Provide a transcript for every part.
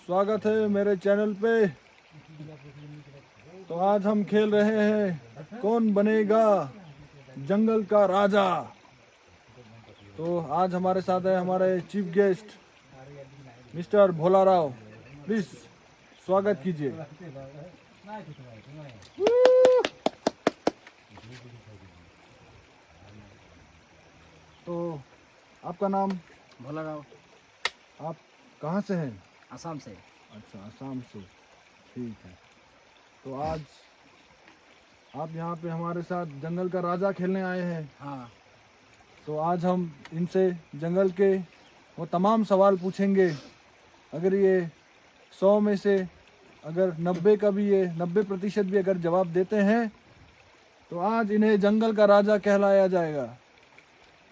स्वागत है मेरे चैनल पे। तो आज हम खेल रहे हैं कौन बनेगा जंगल का राजा। तो आज हमारे साथ है हमारे chief guest mister Bhola Rao. Please स्वागत कीजिए। तो आपका नाम? भोला राव। आप कहाँ से हैं? असम से। अच्छा, असम से, ठीक है। तो आज आप यहाँ पे हमारे साथ जंगल का राजा खेलने आए हैं। हाँ। तो आज हम इनसे जंगल के वो तमाम सवाल पूछेंगे। अगर ये 100 में से अगर 90 का भी, ये 90% भी अगर जवाब देते हैं तो आज इन्हें जंगल का राजा कहलाया जाएगा।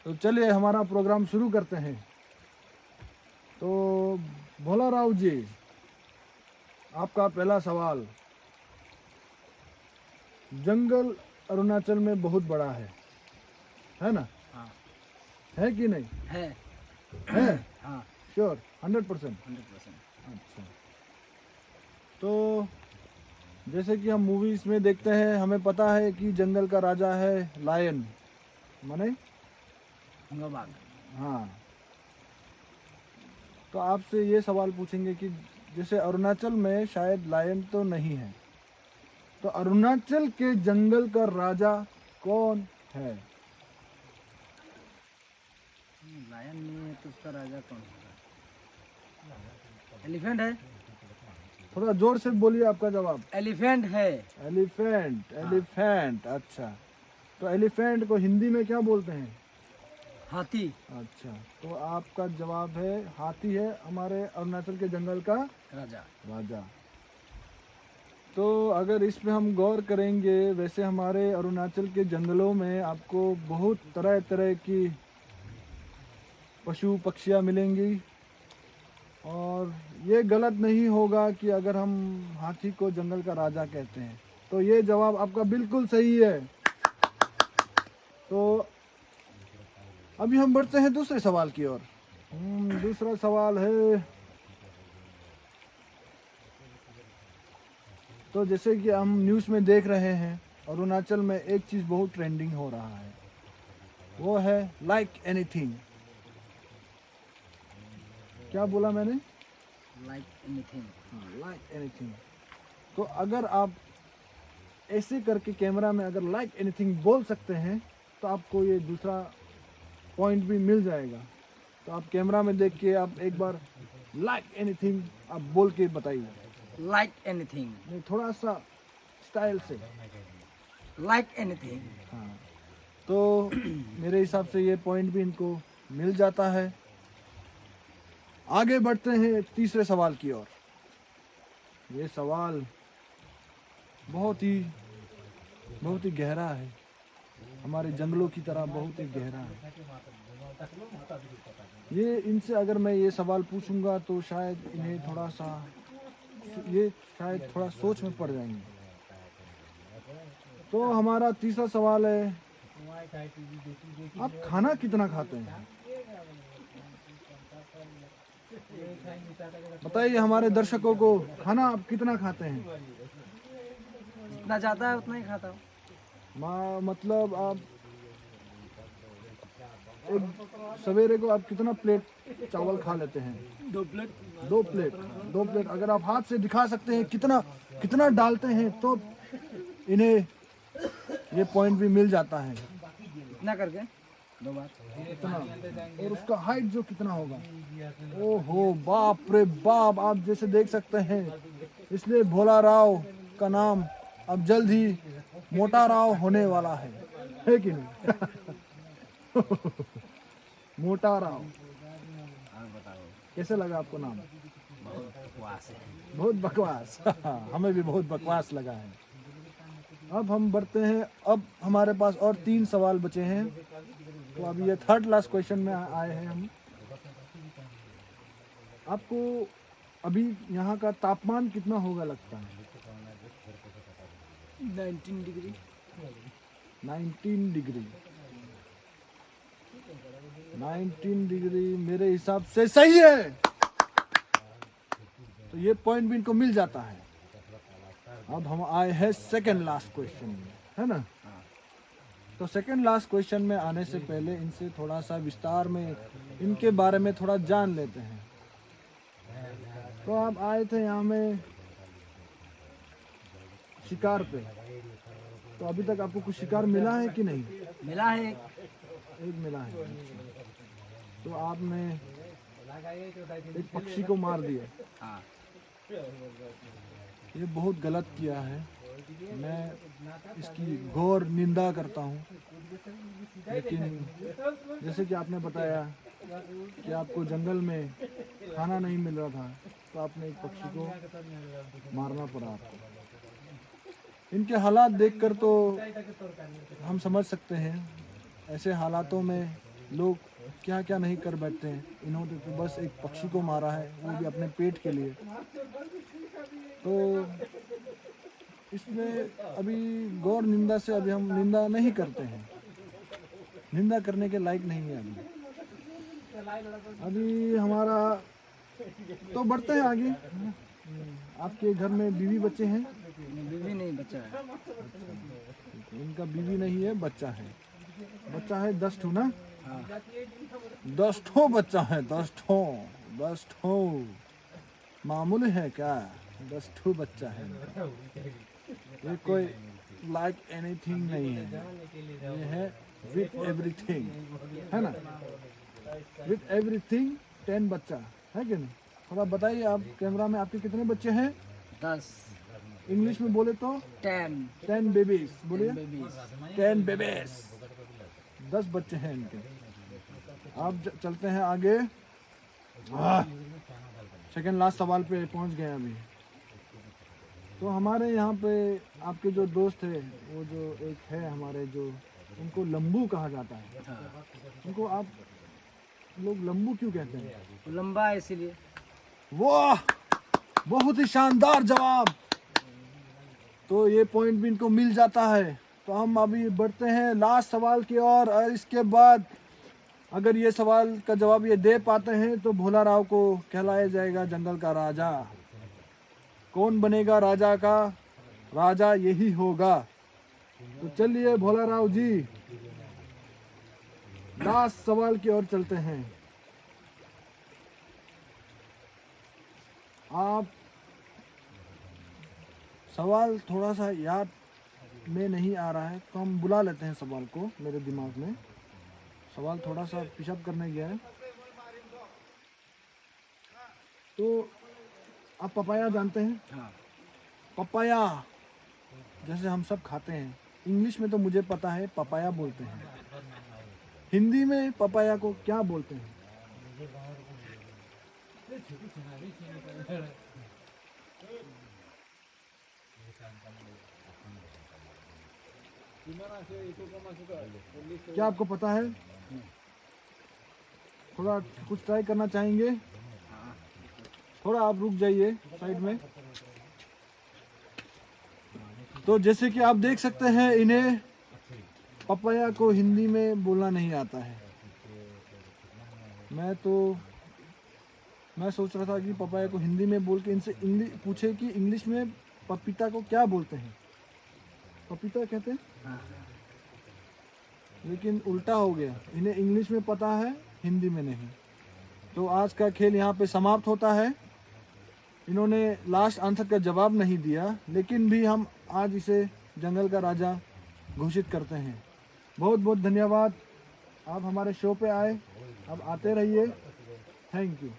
तो चलिए हमारा प्रोग्राम शुरू करते हैं। तो भोला राव जी, आपका पहला सवाल। जंगल अरुणाचल में बहुत बड़ा है ना? हाँ। है कि नहीं? है। हाँ। श्योर 100%? 100%। अच्छा, तो जैसे कि हम मूवीज में देखते हैं, हमें पता है कि जंगल का राजा है लायन, माने बाघ। हाँ। तो आपसे ये सवाल पूछेंगे कि जैसे अरुणाचल में शायद लायन तो नहीं है, तो अरुणाचल के जंगल का राजा कौन है? लायन नहीं है तो उसका राजा कौन होगा? एलिफेंट है। थोड़ा जोर से बोलिए आपका जवाब। एलिफेंट है। एलिफेंट? एलिफेंट, अच्छा। तो एलिफेंट को हिंदी में क्या बोलते हैं? हाथी। अच्छा, तो आपका जवाब है हाथी है हमारे अरुणाचल के जंगल का राजा। तो अगर इस पे हम गौर करेंगे, वैसे हमारे अरुणाचल के जंगलों में आपको बहुत तरह तरह की पशु पक्षियाँ मिलेंगी, और ये गलत नहीं होगा कि अगर हम हाथी को जंगल का राजा कहते हैं। तो ये जवाब आपका बिल्कुल सही है। तो अभी हम बढ़ते हैं दूसरे सवाल की ओर। दूसरा सवाल है, तो जैसे कि हम न्यूज़ में देख रहे हैं, अरुणाचल में एक चीज़ बहुत ट्रेंडिंग हो रहा है, वो है लाइक एनीथिंग। क्या बोला मैंने? Like anything. हाँ, लाइक एनीथिंग। तो अगर आप ऐसे करके कैमरा में अगर लाइक एनीथिंग बोल सकते हैं तो आपको ये दूसरा पॉइंट भी मिल जाएगा। तो आप कैमरा में देख के आप एक बार लाइक एनीथिंग आप बोल के बताइए। Like anything. नहीं, थोड़ा सा स्टाइल से। Like anything. हाँ, तो मेरे हिसाब से ये पॉइंट भी इनको मिल जाता है। आगे बढ़ते हैं तीसरे सवाल की ओर। ये सवाल बहुत ही गहरा है, हमारे जंगलों की तरह बहुत ही गहरा है। ये इनसे अगर मैं ये सवाल पूछूंगा तो शायद इन्हें थोड़ा सा थोड़ा सोच में पड़ जाएंगे। तो हमारा तीसरा सवाल है, आप खाना कितना खाते हैं? बताइए हमारे दर्शकों को, खाना आप कितना खाते हैं? जितना जाता है उतना ही खाता हूँ। मतलब आप एक सवेरे को आप कितना प्लेट चावल खा लेते हैं? 2 प्लेट। 2 प्लेट। 2 प्लेट अगर आप हाथ से दिखा सकते हैं कितना डालते हैं तो इन्हें ये पॉइंट भी मिल जाता है। इतना करके 2 बार। कितना? और उसका हाइट जो कितना होगा? ओहो बाप रे बाप, आप जैसे देख सकते हैं, इसलिए भोला राव का नाम अब जल्द ही मोटा राव होने वाला है कि नहीं? मोटा राव। और बताओ कैसे लगा आपको नाम? बहुत बकवास है। बहुत बकवास। हमें भी बहुत बकवास लगा है। अब हम बढ़ते हैं, अब हमारे पास और 3 सवाल बचे हैं। तो अभी ये थर्ड लास्ट क्वेश्चन में आए हैं हम। आपको अभी यहाँ का तापमान कितना होगा लगता है? 19 डिग्री। 19 डिग्री। 19 डिग्री मेरे हिसाब से सही है। तो ये पॉइंट भी इनको मिल जाता है। अब हम आए हैं सेकंड लास्ट क्वेश्चन में, है ना। तो सेकंड लास्ट क्वेश्चन में आने से पहले इनसे थोड़ा सा विस्तार में इनके बारे में थोड़ा जान लेते हैं। तो आप आए थे यहाँ में शिकार पे, तो अभी तक आपको कुछ शिकार मिला है कि नहीं? मिला है एक मिला है। तो आपने एक पक्षी को मार दिया। हाँ। ये बहुत गलत किया है, मैं इसकी घोर निंदा करता हूँ। लेकिन जैसे कि आपने बताया कि आपको जंगल में खाना नहीं मिल रहा था, तो आपने एक पक्षी को मारना पड़ा आपको। इनके हालात देखकर तो हम समझ सकते हैं ऐसे हालातों में लोग क्या क्या नहीं कर बैठते हैं। इन्होंने तो बस एक पक्षी को मारा है, वो भी अपने पेट के लिए। तो इसमें अभी गौर निंदा से अभी हम निंदा नहीं करते हैं, निंदा करने के लायक नहीं है अभी हमारा। तो बढ़ते हैं आगे। आपके घर में बीवी बच्चे हैं? बीवी नहीं, बच्चा है। इनका बीवी नहीं है, बच्चा है। बच्चा है 10 ठो ना? हाँ। 10 ठो बच्चा है, 10 ठो। 10 ठो मामूली है क्या? 10 ठो बच्चा है। ये कोई लाइक एनीथिंग नहीं है, ये है विथ एवरीथिंग, है ना। विथ एवरीथिंग 10 बच्चा है कि नहीं? थोड़ा बताइए आप कैमरा में, आपके कितने बच्चे हैं? 10। इंग्लिश में बोले तो 10 बेबीज बोलिए। 10 बेबीज, 10 बच्चे हैं इनके। आप चलते हैं आगे। सेकंड लास्ट सवाल पे पहुंच गए अभी। तो हमारे यहाँ पे आपके जो दोस्त है, वो जो एक है हमारे, जो उनको लंबू कहा जाता है। हाँ। उनको आप लोग लंबू क्यों कहते हैं? लंबा है इसीलिए। वाह, बहुत ही शानदार जवाब। तो ये पॉइंट भी इनको मिल जाता है। तो हम अभी बढ़ते हैं लास्ट सवाल की ओर, और इसके बाद अगर ये सवाल का जवाब ये दे पाते हैं तो भोला राव को कहलाया जाएगा जंगल का राजा। कौन बनेगा राजा का राजा? यही होगा। तो चलिए भोला राव जी, लास्ट सवाल की ओर चलते हैं। आप सवाल थोड़ा सा याद में नहीं आ रहा है, तो हम बुला लेते हैं सवाल को। मेरे दिमाग में सवाल थोड़ा सा पिशअप करने गया है। तो आप पपाया जानते हैं? हाँ। पपाया जैसे हम सब खाते हैं, इंग्लिश में तो मुझे पता है पपाया बोलते हैं। हिंदी में पपाया को क्या बोलते हैं? क्या आपको पता है? थोड़ा कुछ ट्राई करना चाहेंगे? थोड़ा आप रुक जाइए साइड में। तो जैसे कि आप देख सकते हैं, इन्हें पपाया को हिंदी में बोलना नहीं आता है। मैं सोच रहा था कि पपाया को हिंदी में बोल के इनसे पूछे कि इंग्लिश में पपीता को क्या बोलते हैं। पपीता कहते हैं। हाँ। लेकिन उल्टा हो गया, इन्हें इंग्लिश में पता है, हिंदी में नहीं। तो आज का खेल यहाँ पे समाप्त होता है। इन्होंने लास्ट आंसर का जवाब नहीं दिया, लेकिन भी हम आज इसे जंगल का राजा घोषित करते हैं। बहुत बहुत धन्यवाद, आप हमारे शो पे आए। अब आते रहिए। Thank you.